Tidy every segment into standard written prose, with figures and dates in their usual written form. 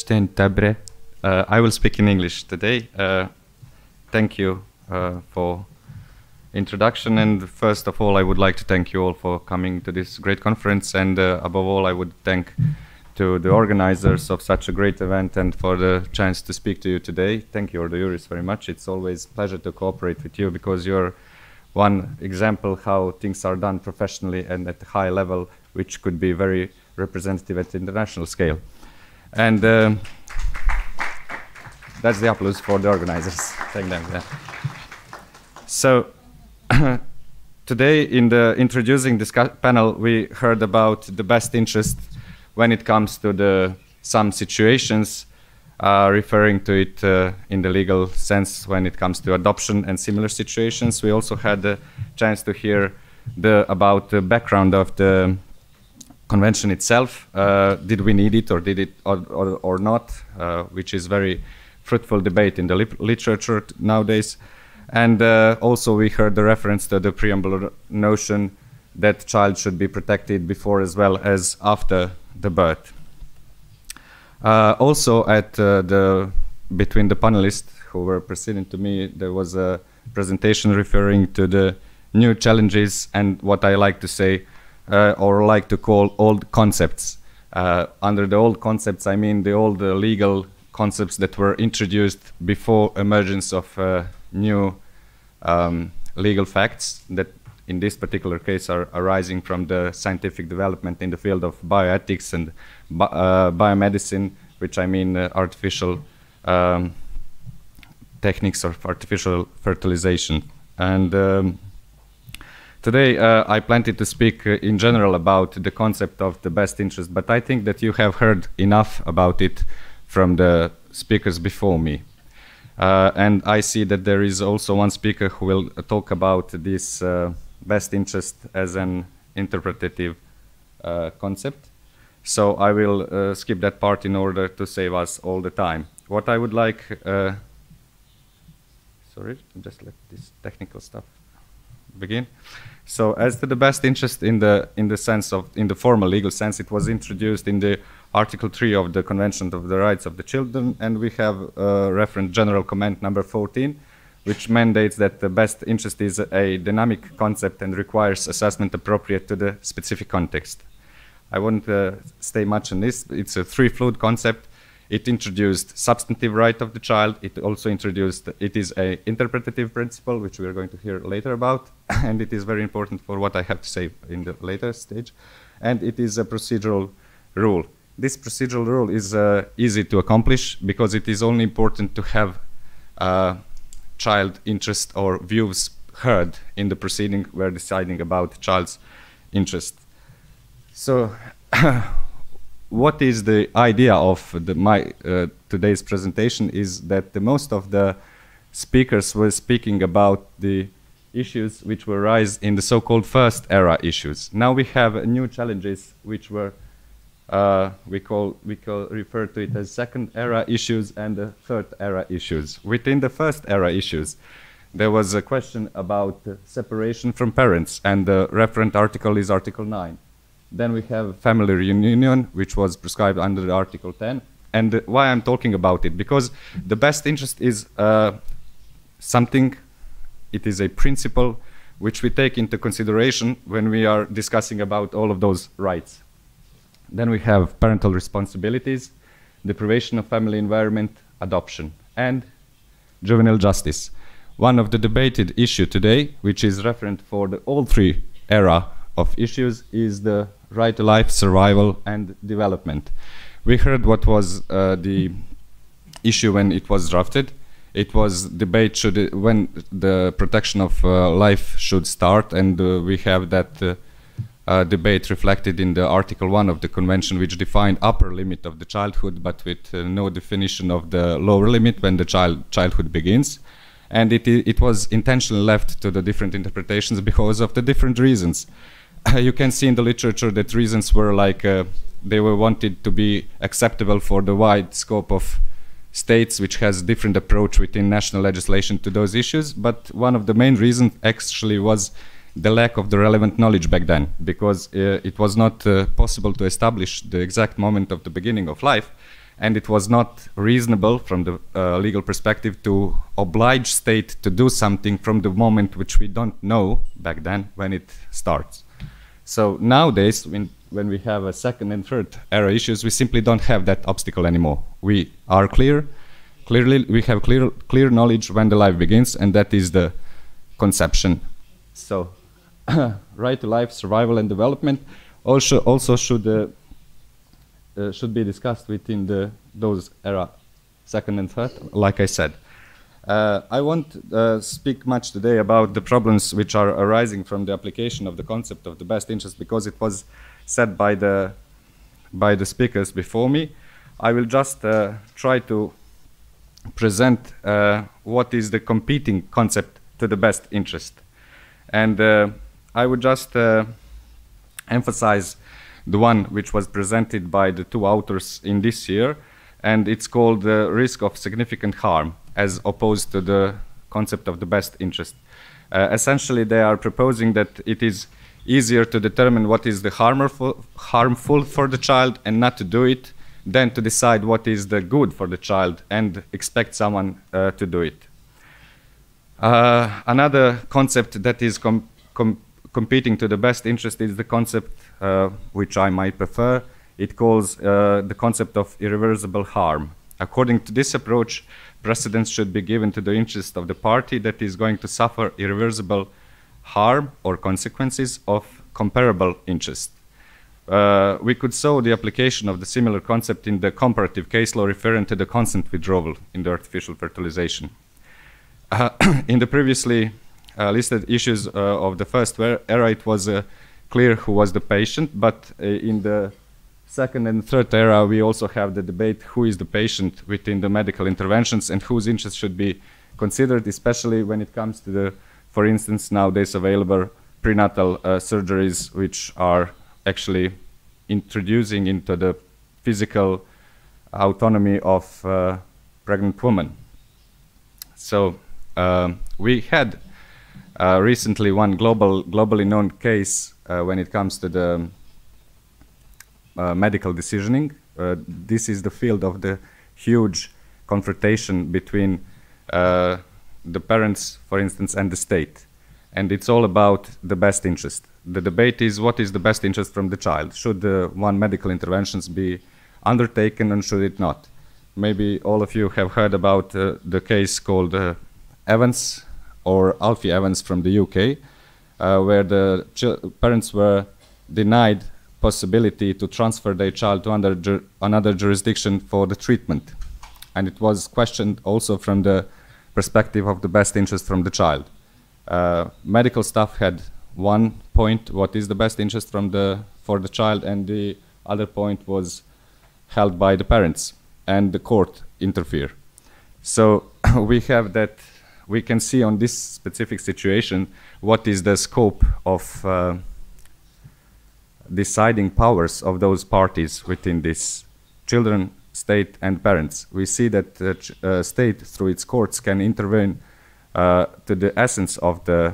Dzień dobry. I will speak in English today. Thank you for introduction, and first of all I would like to thank you all for coming to this great conference, and above all I would thank to the organizers of such a great event and for the chance to speak to you today. Thank you, Ordo Iuris, very much. It's always a pleasure to cooperate with you because you're one example how things are done professionally and at a high level, which could be very representative at the international scale. And that's the applause for the organizers. Thank them. Yeah. So today in the introducing this panel, we heard about the best interest when it comes to some situations, referring to it in the legal sense when it comes to adoption and similar situations. We also had the chance to hear about the background of the convention itself. Did we need it or did it or not, which is very fruitful debate in the literature nowadays. And also we heard the reference to the preamble notion that child should be protected before as well as after the birth. Also between the panelists who were preceding to me, there was a presentation referring to the new challenges and what I like to say or like to call old concepts. Under the old concepts, I mean the old legal concepts that were introduced before emergence of new legal facts that in this particular case are arising from the scientific development in the field of bioethics and biomedicine, which I mean artificial techniques of artificial fertilization. And today I planned to speak in general about the concept of the best interest, but I think that you have heard enough about it from the speakers before me. And I see that there is also one speaker who will talk about this best interest as an interpretative concept. So I will skip that part in order to save us all the time. What I would like, sorry, just let this technical stuff begin. So as to the best interest in the formal legal sense, it was introduced in the Article 3 of the Convention of the Rights of the Children, and we have reference general comment number 14, which mandates that the best interest is a dynamic concept and requires assessment appropriate to the specific context. I won't stay much on this. It's a three-fluid concept. It introduced substantive right of the child. It also introduced, it is an interpretative principle, which we are going to hear later about, and it is very important for what I have to say in the later stage. And it is a procedural rule. This procedural rule is easy to accomplish because it is only important to have child interest or views heard in the proceeding we're deciding about child's interest. So what is the idea of my today's presentation is that the most of the speakers were speaking about the issues which will arise in the so-called first era issues. Now we have new challenges which were we refer to it as second era issues and the third era issues. Within the first era issues, there was a question about separation from parents, and the referent article is Article 9. Then we have family reunion, which was prescribed under the Article 10. And why I'm talking about it? Because the best interest is something, it is a principle which we take into consideration when we are discussing about all of those rights. Then we have parental responsibilities, deprivation of family environment, adoption, and juvenile justice. One of the debated issues today, which is referent for all three era of issues, is the right to life, survival, and development. We heard what was the issue when it was drafted. It was debate when the protection of life should start, and we have that debate reflected in the Article 1 of the Convention, which defined upper limit of the childhood, but with no definition of the lower limit when the childhood begins. And it was intentionally left to the different interpretations because of the different reasons. You can see in the literature that reasons were like they were wanted to be acceptable for the wide scope of states, which has different approach within national legislation to those issues. But one of the main reasons actually was the lack of the relevant knowledge back then, because it was not possible to establish the exact moment of the beginning of life. and it was not reasonable from the legal perspective to oblige state to do something from the moment which we don't know back then when it starts. So nowadays, when we have a second and third era issues, we simply don't have that obstacle anymore. We are clearly we have clear knowledge when the life begins, and that is the conception. So right to life, survival and development also should be discussed within those era, second and third, like I said. I won't speak much today about the problems which are arising from the application of the concept of the best interest, because it was said by the speakers before me. I will just try to present what is the competing concept to the best interest. And I would just emphasize the one which was presented by the two authors in this year, and it's called the risk of significant harm, as opposed to the concept of the best interest. Essentially, they are proposing that it is easier to determine what is the harmful for the child and not to do it, than to decide what is the good for the child and expect someone to do it. Another concept that is competing to the best interest is the concept which I might prefer. It calls the concept of irreversible harm. According to this approach, precedence should be given to the interest of the party that is going to suffer irreversible harm or consequences of comparable interest. We could show the application of the similar concept in the comparative case law referring to the consent withdrawal in the artificial fertilization. In the previously listed issues of the first era, it was clear who was the patient, but in the second and third era, we also have the debate who is the patient within the medical interventions and whose interest should be considered, especially when it comes to the, for instance, nowadays available prenatal surgeries, which are actually introducing into the physical autonomy of pregnant women. So we had recently one globally known case when it comes to the medical decisioning. This is the field of the huge confrontation between the parents, for instance, and the state. And it's all about the best interest. The debate is what is the best interest from the child. Should one medical interventions be undertaken and should it not? Maybe all of you have heard about the case called Evans or Alfie Evans from the UK, where the parents were denied possibility to transfer their child to another jurisdiction for the treatment. And it was questioned also from the perspective of the best interest from the child. Medical staff had one point, what is the best interest for the child, and the other point was held by the parents, and the court interfered. So we have that, we can see on this specific situation what is the scope of deciding powers of those parties within this: children, state, and parents. We see that the state, through its courts, can intervene to the essence of the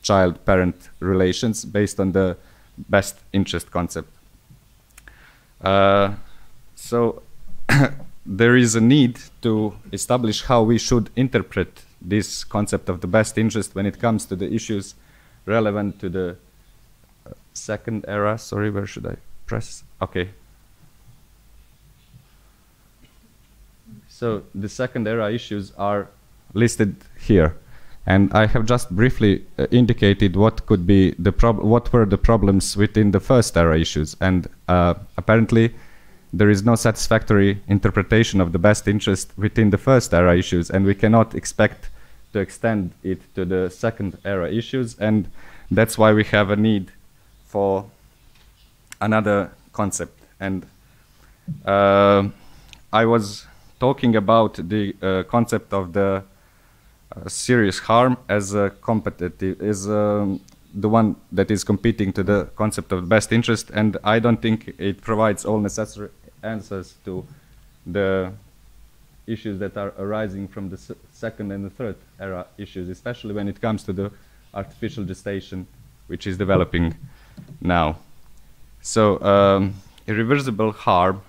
child-parent relations based on the best interest concept. So there is a need to establish how we should interpret this concept of the best interest when it comes to the issues relevant to the second era. Sorry, where should I press? Okay. So the second era issues are listed here, and I have just briefly indicated what could be the what were the problems within the first era issues, and apparently there is no satisfactory interpretation of the best interest within the first era issues, and we cannot expect to extend it to the second era issues, and that's why we have a need for another concept. And I was talking about the concept of the serious harm as a competitive, is the one that is competing to the concept of best interest, and I don't think it provides all necessary answers to the issues that are arising from the second and the third era issues, especially when it comes to the artificial gestation, which is developing now. So irreversible harm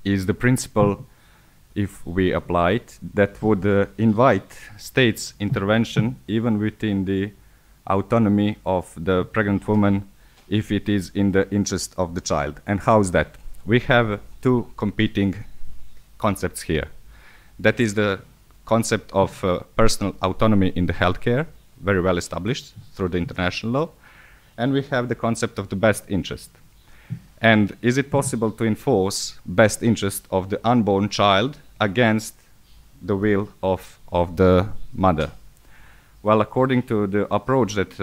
is the principle, if we apply it, that would invite state's intervention even within the autonomy of the pregnant woman if it is in the interest of the child. And how is that? We have two competing concepts here. That is the concept of personal autonomy in the healthcare, very well established through the international law. And we have the concept of the best interest. And is it possible to enforce best interest of the unborn child against the will of the mother? Well, according to the approach that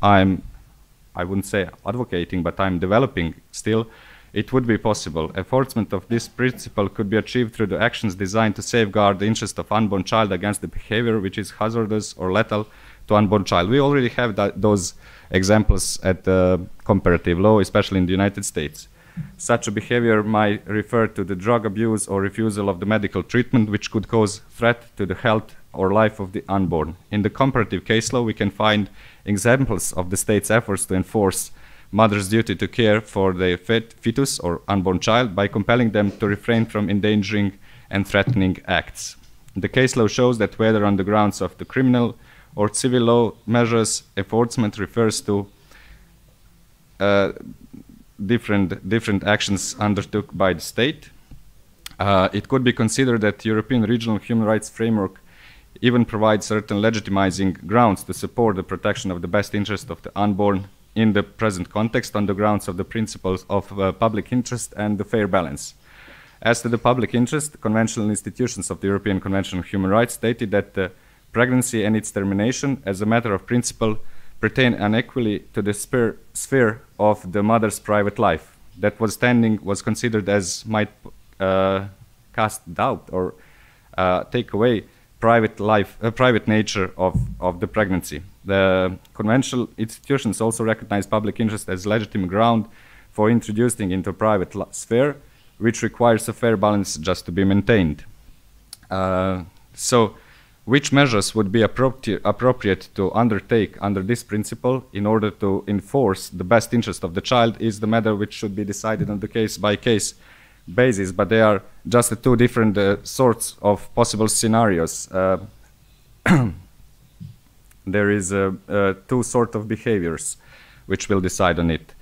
I wouldn't say advocating, but I'm developing still, it would be possible. Enforcement of this principle could be achieved through the actions designed to safeguard the interest of unborn child against the behavior which is hazardous or lethal to unborn child. We already have those examples at the comparative law, especially in the United States. Such a behavior might refer to the drug abuse or refusal of the medical treatment which could cause threat to the health or life of the unborn. In the comparative case law, we can find examples of the state's efforts to enforce mother's duty to care for their fetus or unborn child by compelling them to refrain from endangering and threatening acts. The case law shows that whether on the grounds of the criminal or civil law measures, enforcement refers to different actions undertook by the state. It could be considered that the European Regional Human Rights Framework even provides certain legitimizing grounds to support the protection of the best interest of the unborn in the present context on the grounds of the principles of public interest and the fair balance. As to the public interest, the conventional institutions of the European Convention on Human Rights stated that pregnancy and its termination, as a matter of principle, pertain unequally to the sphere of the mother's private life. That was considered as might cast doubt or take away private nature of the pregnancy. The conventional institutions also recognize public interest as legitimate ground for introducing into private sphere, which requires a fair balance just to be maintained. So, which measures would be appropriate to undertake under this principle in order to enforce the best interest of the child is the matter which should be decided on the case-by-case basis, but they are just the two different sorts of possible scenarios. There is two sorts of behaviors which will decide on it.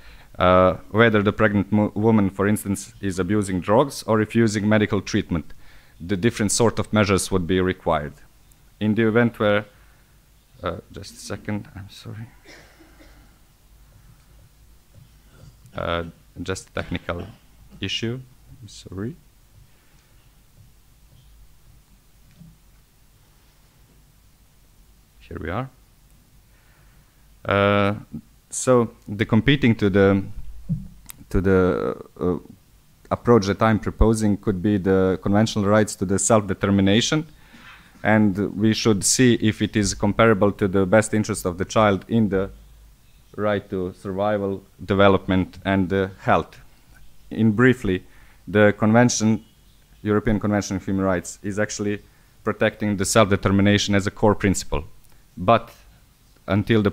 Whether the pregnant woman, for instance, is abusing drugs or refusing medical treatment, the different sort of measures would be required. In the event where, just a second, I'm sorry. Just a technical issue, I'm sorry. Here we are. So the competing to the approach that I'm proposing could be the conventional rights to the self-determination, and we should see if it is comparable to the best interest of the child in the right to survival, development, and health. In briefly, the convention, European Convention on Human Rights, is actually protecting the self-determination as a core principle, but until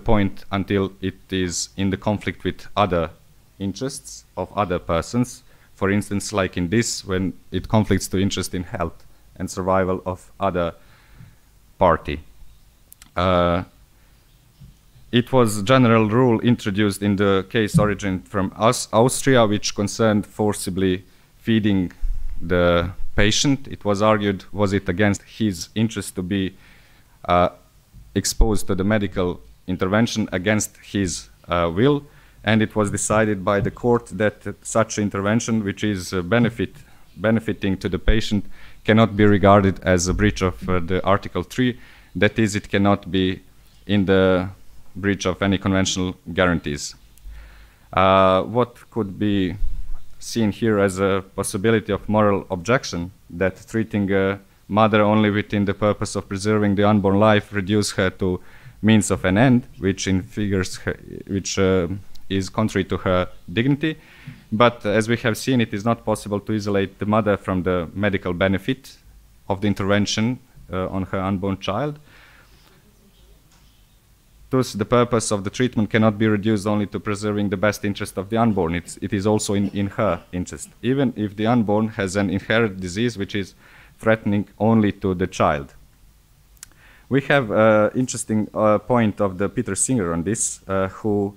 it is in the conflict with other interests of other persons, for instance, like in this, when it conflicts to interest in health and survival of other party. It was general rule introduced in the case origin from Austria, which concerned forcibly feeding the patient. It was argued, was it against his interest to be exposed to the medical intervention against his will, and it was decided by the court that such intervention, which is benefiting to the patient, cannot be regarded as a breach of the Article 3. That is, it cannot be in the breach of any conventional guarantees. What could be seen here as a possibility of moral objection, that treating a mother only within the purpose of preserving the unborn life reduce her to means of an end, which is contrary to her dignity. But as we have seen, it is not possible to isolate the mother from the medical benefit of the intervention on her unborn child. thus the purpose of the treatment cannot be reduced only to preserving the best interest of the unborn. It is also in her interest, even if the unborn has an inherent disease which is threatening only to the child. We have an interesting point of the Peter Singer on this, who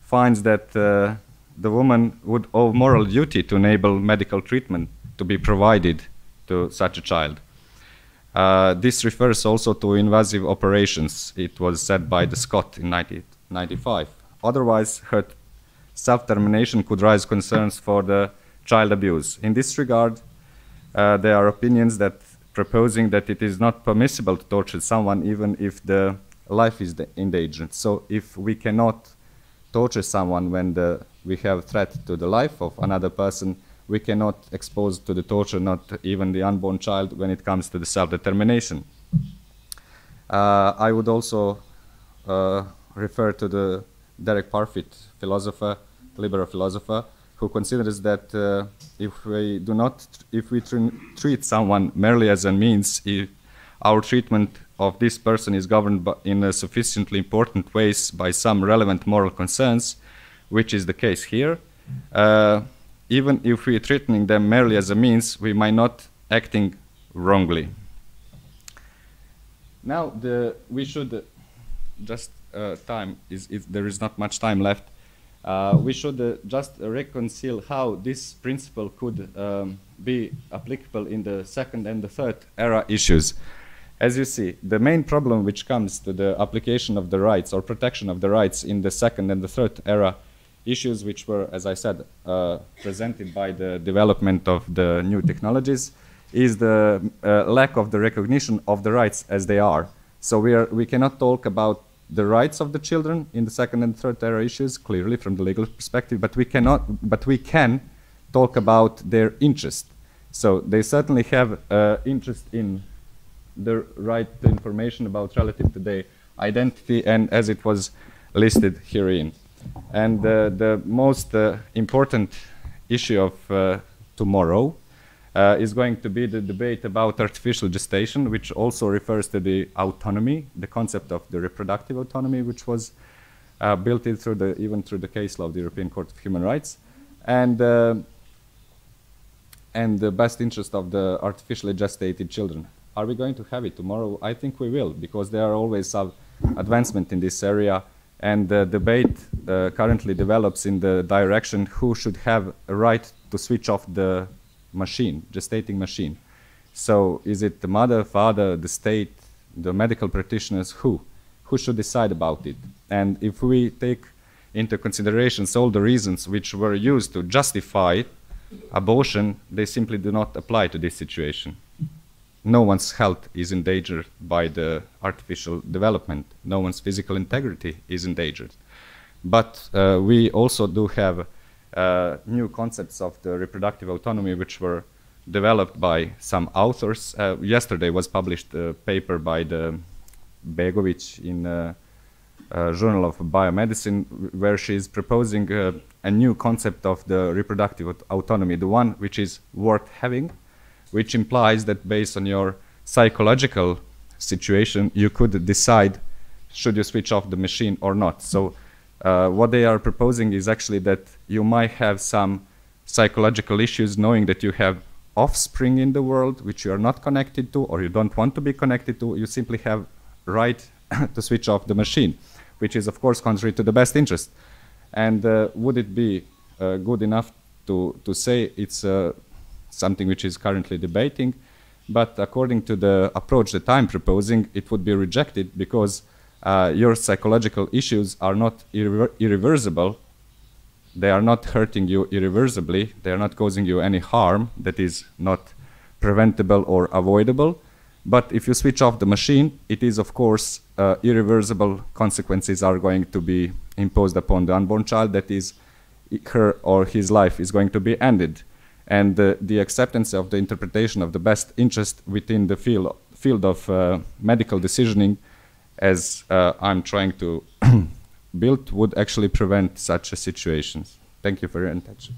finds that the woman would owe moral duty to enable medical treatment to be provided to such a child. This refers also to invasive operations, it was said by the Scott in 1995. Otherwise, her self-termination could raise concerns for the child abuse. In this regard, there are opinions that proposing that it is not permissible to torture someone even if the life is endangered. So if we cannot torture someone when we have threat to the life of another person, we cannot expose to the torture not even the unborn child when it comes to the self-determination. I would also refer to the Derek Parfit philosopher, liberal philosopher, who considers that if we treat someone merely as a means, if our treatment of this person is governed in a sufficiently important ways by some relevant moral concerns, which is the case here, even if we are treating them merely as a means, we might not acting wrongly. Now, we should just there is not much time left. We should just reconcile how this principle could be applicable in the second and the third era issues. As you see, the main problem which comes to the application of the rights or protection of the rights in the second and the third era issues, which were, as I said, presented by the development of the new technologies, is the lack of the recognition of the rights as they are. So we cannot talk about the rights of the children in the second and third era issues, clearly from the legal perspective, but we can talk about their interest. So they certainly have interest in the right to information about relative to their identity, and as it was listed herein. And the most important issue of tomorrow is going to be the debate about artificial gestation, which also refers to the autonomy, the concept of the reproductive autonomy, which was built in even through the case law of the European Court of Human Rights, and the best interest of the artificially gestated children. Are we going to have it tomorrow? I think we will, because there are always some advancement in this area, and the debate currently develops in the direction who should have a right to switch off the machine, gestating machine. So is it the mother, father, the state, the medical practitioners, who should decide about it? And if we take into consideration all the reasons which were used to justify abortion, they simply do not apply to this situation. No one's health is endangered by the artificial development. No one's physical integrity is endangered. But we also do have new concepts of the reproductive autonomy which were developed by some authors. Yesterday was published a paper by the Begovic in Journal of Biomedicine, where she is proposing a new concept of the reproductive autonomy, the one which is worth having, which implies that based on your psychological situation, you could decide should you switch off the machine or not. So what they are proposing is actually that you might have some psychological issues knowing that you have offspring in the world which you are not connected to or you don't want to be connected to. You simply have right to switch off the machine, which is of course contrary to the best interest. And would it be good enough to say it's something which is currently debating, but according to the approach that I'm proposing, it would be rejected because your psychological issues are not irreversible. They are not hurting you irreversibly. They are not causing you any harm that is not preventable or avoidable. But if you switch off the machine, it is of course irreversible consequences are going to be imposed upon the unborn child, that is her or his life is going to be ended. And the acceptance of the interpretation of the best interest within the field of medical decisioning, as I'm trying to build, would actually prevent such situations. Thank you for your attention.